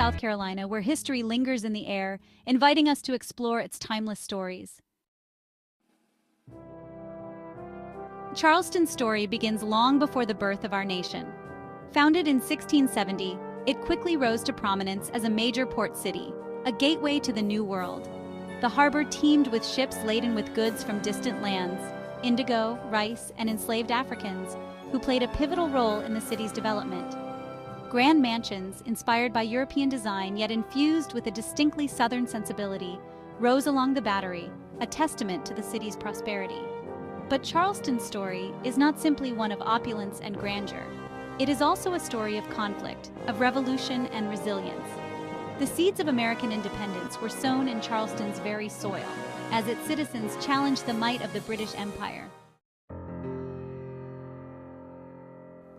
South Carolina, where history lingers in the air, inviting us to explore its timeless stories. Charleston's story begins long before the birth of our nation. Founded in 1670, it quickly rose to prominence as a major port city, a gateway to the New World. The harbor teemed with ships laden with goods from distant lands, indigo, rice, and enslaved Africans, who played a pivotal role in the city's development. Grand mansions, inspired by European design yet infused with a distinctly Southern sensibility, rose along the Battery, a testament to the city's prosperity. But Charleston's story is not simply one of opulence and grandeur. It is also a story of conflict, of revolution and resilience. The seeds of American independence were sown in Charleston's very soil, as its citizens challenged the might of the British Empire.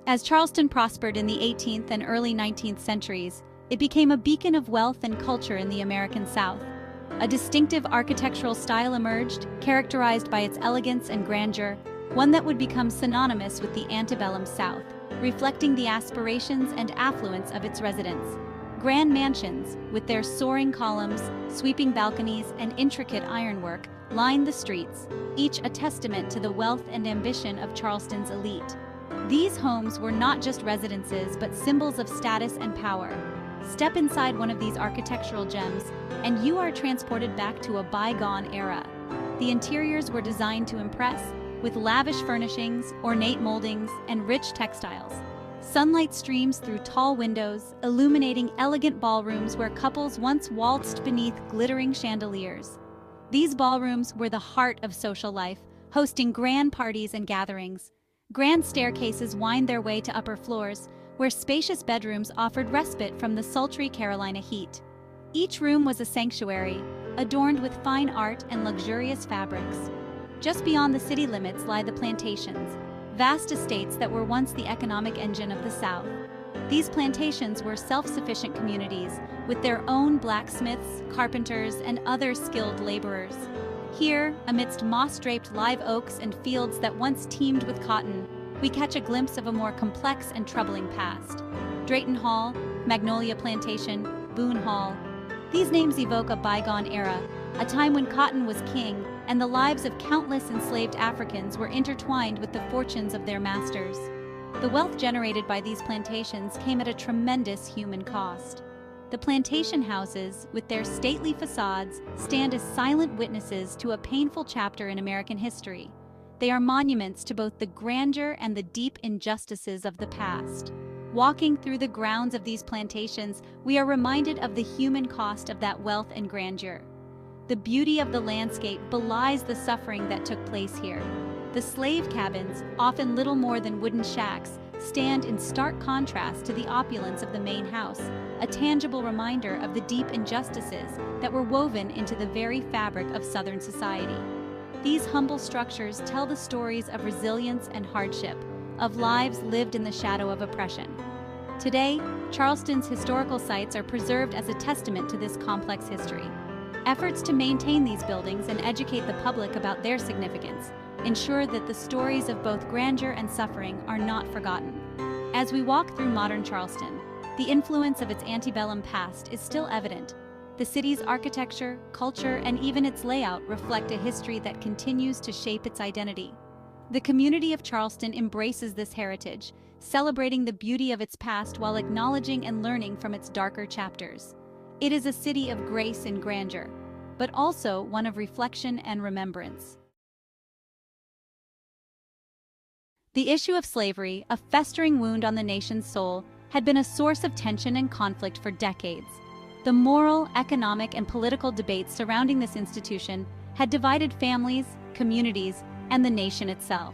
As Charleston prospered in the 18th and early 19th centuries, it became a beacon of wealth and culture in the American South. A distinctive architectural style emerged, characterized by its elegance and grandeur, one that would become synonymous with the antebellum South, reflecting the aspirations and affluence of its residents. Grand mansions, with their soaring columns, sweeping balconies, and intricate ironwork, lined the streets, each a testament to the wealth and ambition of Charleston's elite. These homes were not just residences, but symbols of status and power. Step inside one of these architectural gems, and you are transported back to a bygone era. The interiors were designed to impress, with lavish furnishings, ornate moldings, and rich textiles. Sunlight streams through tall windows, illuminating elegant ballrooms where couples once waltzed beneath glittering chandeliers. These ballrooms were the heart of social life, hosting grand parties and gatherings. Grand staircases wind their way to upper floors, where spacious bedrooms offered respite from the sultry Carolina heat. Each room was a sanctuary, adorned with fine art and luxurious fabrics. Just beyond the city limits lie the plantations, vast estates that were once the economic engine of the South. These plantations were self-sufficient communities, with their own blacksmiths, carpenters, and other skilled laborers. Here, amidst moss-draped live oaks and fields that once teemed with cotton, we catch a glimpse of a more complex and troubling past. Drayton Hall, Magnolia Plantation, Boone Hall. These names evoke a bygone era, a time when cotton was king and the lives of countless enslaved Africans were intertwined with the fortunes of their masters. The wealth generated by these plantations came at a tremendous human cost. The plantation houses, with their stately facades, stand as silent witnesses to a painful chapter in American history. They are monuments to both the grandeur and the deep injustices of the past. Walking through the grounds of these plantations, we are reminded of the human cost of that wealth and grandeur. The beauty of the landscape belies the suffering that took place here. The slave cabins, often little more than wooden shacks, stand in stark contrast to the opulence of the main house, a tangible reminder of the deep injustices that were woven into the very fabric of Southern society. These humble structures tell the stories of resilience and hardship, of lives lived in the shadow of oppression. Today, Charleston's historical sites are preserved as a testament to this complex history. Efforts to maintain these buildings and educate the public about their significance ensure that the stories of both grandeur and suffering are not forgotten. As we walk through modern Charleston, the influence of its antebellum past is still evident. The city's architecture, culture, and even its layout reflect a history that continues to shape its identity. The community of Charleston embraces this heritage, celebrating the beauty of its past while acknowledging and learning from its darker chapters. It is a city of grace and grandeur, but also one of reflection and remembrance. The issue of slavery, a festering wound on the nation's soul, had been a source of tension and conflict for decades. The moral, economic, and political debates surrounding this institution had divided families, communities, and the nation itself.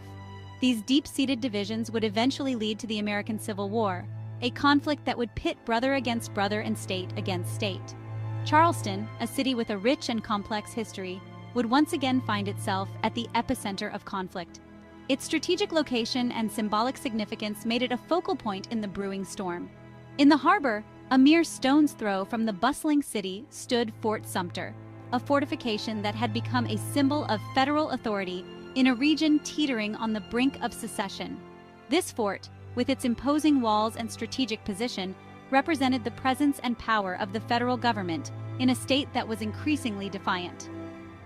These deep-seated divisions would eventually lead to the American Civil War, a conflict that would pit brother against brother and state against state. Charleston, a city with a rich and complex history, would once again find itself at the epicenter of conflict. Its strategic location and symbolic significance made it a focal point in the brewing storm. In the harbor, a mere stone's throw from the bustling city, stood Fort Sumter, a fortification that had become a symbol of federal authority in a region teetering on the brink of secession. This fort, with its imposing walls and strategic position, represented the presence and power of the federal government in a state that was increasingly defiant.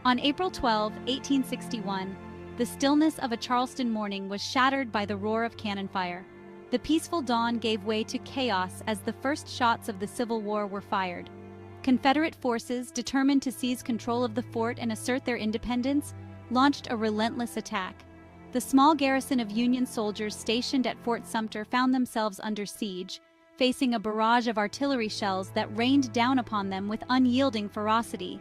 On April 12, 1861, the stillness of a Charleston morning was shattered by the roar of cannon fire. The peaceful dawn gave way to chaos as the first shots of the Civil War were fired. Confederate forces, determined to seize control of the fort and assert their independence, launched a relentless attack. The small garrison of Union soldiers stationed at Fort Sumter found themselves under siege, facing a barrage of artillery shells that rained down upon them with unyielding ferocity.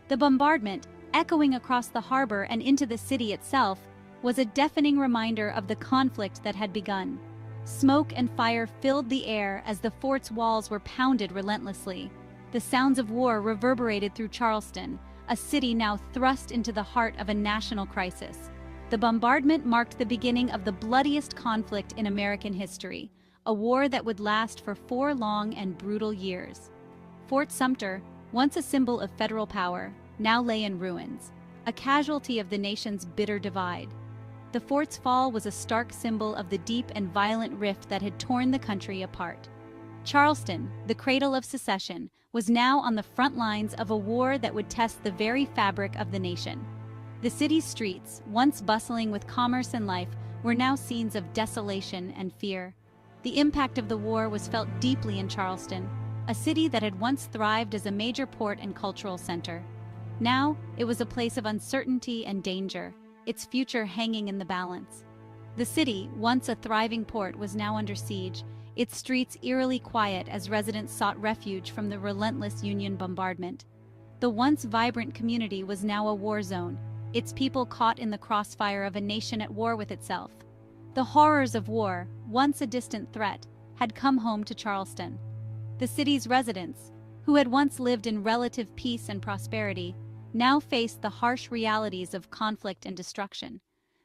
The bombardment, echoing across the harbor and into the city itself, was a deafening reminder of the conflict that had begun. Smoke and fire filled the air as the fort's walls were pounded relentlessly. The sounds of war reverberated through Charleston, a city now thrust into the heart of a national crisis. The bombardment marked the beginning of the bloodiest conflict in American history, a war that would last for 4 long and brutal years. Fort Sumter, once a symbol of federal power, now lay in ruins, a casualty of the nation's bitter divide. The fort's fall was a stark symbol of the deep and violent rift that had torn the country apart. Charleston, the cradle of secession, was now on the front lines of a war that would test the very fabric of the nation. The city's streets, once bustling with commerce and life, were now scenes of desolation and fear. The impact of the war was felt deeply in Charleston, a city that had once thrived as a major port and cultural center. Now, it was a place of uncertainty and danger, its future hanging in the balance. The city, once a thriving port, was now under siege, its streets eerily quiet as residents sought refuge from the relentless Union bombardment. The once vibrant community was now a war zone, its people caught in the crossfire of a nation at war with itself. The horrors of war, once a distant threat, had come home to Charleston. The city's residents, who had once lived in relative peace and prosperity, now faced the harsh realities of conflict and destruction.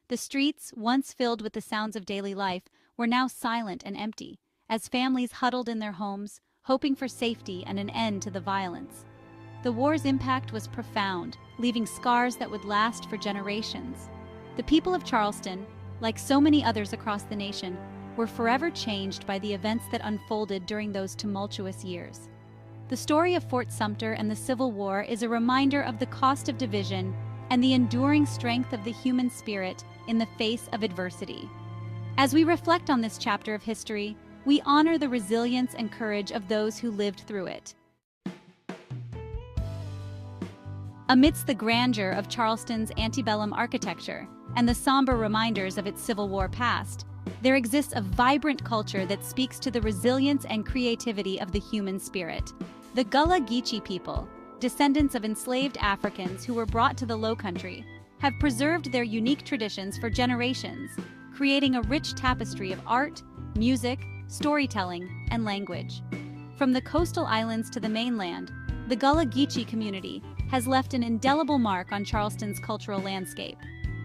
The streets, once filled with the sounds of daily life, were now silent and empty, as families huddled in their homes, hoping for safety and an end to the violence. The war's impact was profound, leaving scars that would last for generations. The people of Charleston, like so many others across the nation, were forever changed by the events that unfolded during those tumultuous years. The story of Fort Sumter and the Civil War is a reminder of the cost of division and the enduring strength of the human spirit in the face of adversity. As we reflect on this chapter of history, we honor the resilience and courage of those who lived through it. Amidst the grandeur of Charleston's antebellum architecture and the somber reminders of its Civil War past, there exists a vibrant culture that speaks to the resilience and creativity of the human spirit. The Gullah people, descendants of enslaved Africans who were brought to the Lowcountry, have preserved their unique traditions for generations, creating a rich tapestry of art, music, storytelling, and language. From the coastal islands to the mainland, the Gullah community has left an indelible mark on Charleston's cultural landscape.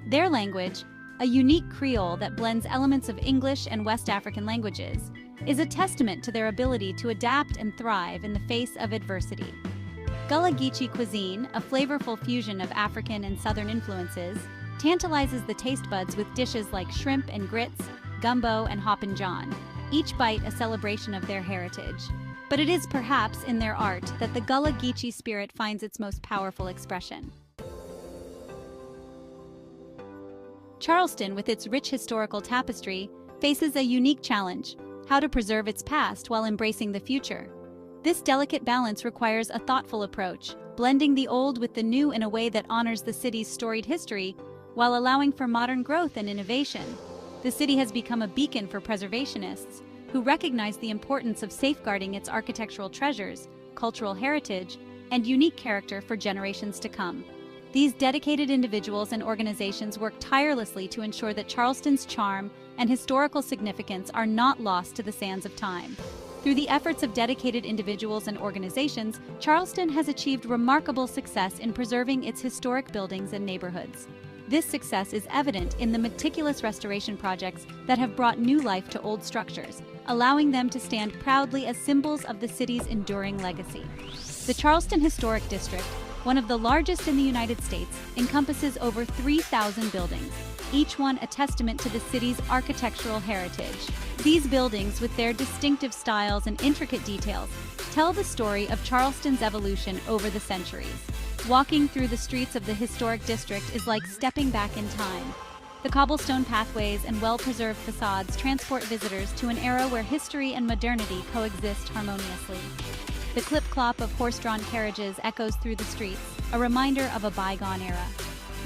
Their language, a unique Creole that blends elements of English and West African languages, is a testament to their ability to adapt and thrive in the face of adversity. Gullah cuisine, a flavorful fusion of African and Southern influences, tantalizes the taste buds with dishes like shrimp and grits, gumbo, and hoppin' john, each bite a celebration of their heritage. But it is perhaps in their art that the Gullah spirit finds its most powerful expression. Charleston, with its rich historical tapestry, faces a unique challenge: how to preserve its past while embracing the future. This delicate balance requires a thoughtful approach, blending the old with the new in a way that honors the city's storied history while allowing for modern growth and innovation. The city has become a beacon for preservationists who recognize the importance of safeguarding its architectural treasures, cultural heritage, and unique character for generations to come. These dedicated individuals and organizations work tirelessly to ensure that Charleston's charm and historical significance are not lost to the sands of time. Through the efforts of dedicated individuals and organizations, Charleston has achieved remarkable success in preserving its historic buildings and neighborhoods. This success is evident in the meticulous restoration projects that have brought new life to old structures, allowing them to stand proudly as symbols of the city's enduring legacy. The Charleston Historic District, one of the largest in the United States, encompasses over 3,000 buildings. each one a testament to the city's architectural heritage. These buildings, with their distinctive styles and intricate details, tell the story of Charleston's evolution over the centuries. Walking through the streets of the historic district is like stepping back in time. The cobblestone pathways and well-preserved facades transport visitors to an era where history and modernity coexist harmoniously. The clip-clop of horse-drawn carriages echoes through the streets, a reminder of a bygone era.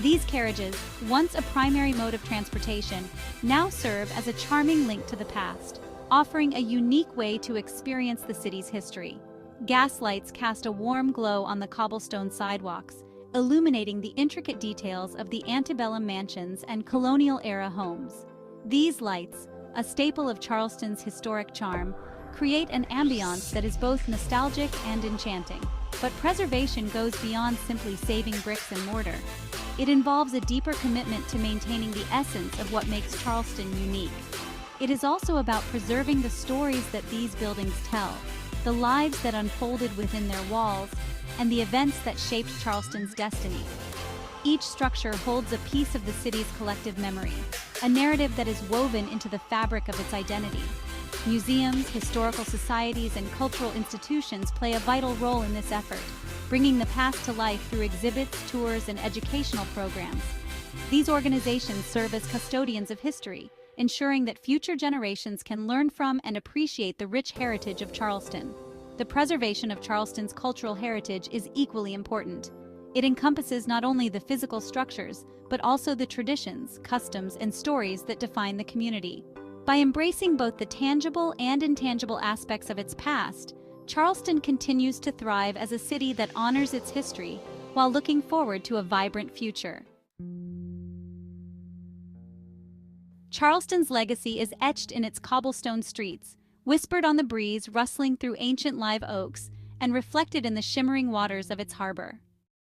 These carriages, once a primary mode of transportation, now serve as a charming link to the past, offering a unique way to experience the city's history. Gas lights cast a warm glow on the cobblestone sidewalks, illuminating the intricate details of the antebellum mansions and colonial-era homes. These lights, a staple of Charleston's historic charm, create an ambiance that is both nostalgic and enchanting. But preservation goes beyond simply saving bricks and mortar. It involves a deeper commitment to maintaining the essence of what makes Charleston unique. It is also about preserving the stories that these buildings tell, the lives that unfolded within their walls, and the events that shaped Charleston's destiny. Each structure holds a piece of the city's collective memory, a narrative that is woven into the fabric of its identity. Museums, historical societies, and cultural institutions play a vital role in this effort, bringing the past to life through exhibits, tours, and educational programs. These organizations serve as custodians of history, ensuring that future generations can learn from and appreciate the rich heritage of Charleston. The preservation of Charleston's cultural heritage is equally important. It encompasses not only the physical structures, but also the traditions, customs, and stories that define the community. By embracing both the tangible and intangible aspects of its past, Charleston continues to thrive as a city that honors its history while looking forward to a vibrant future. Charleston's legacy is etched in its cobblestone streets, whispered on the breeze rustling through ancient live oaks, and reflected in the shimmering waters of its harbor.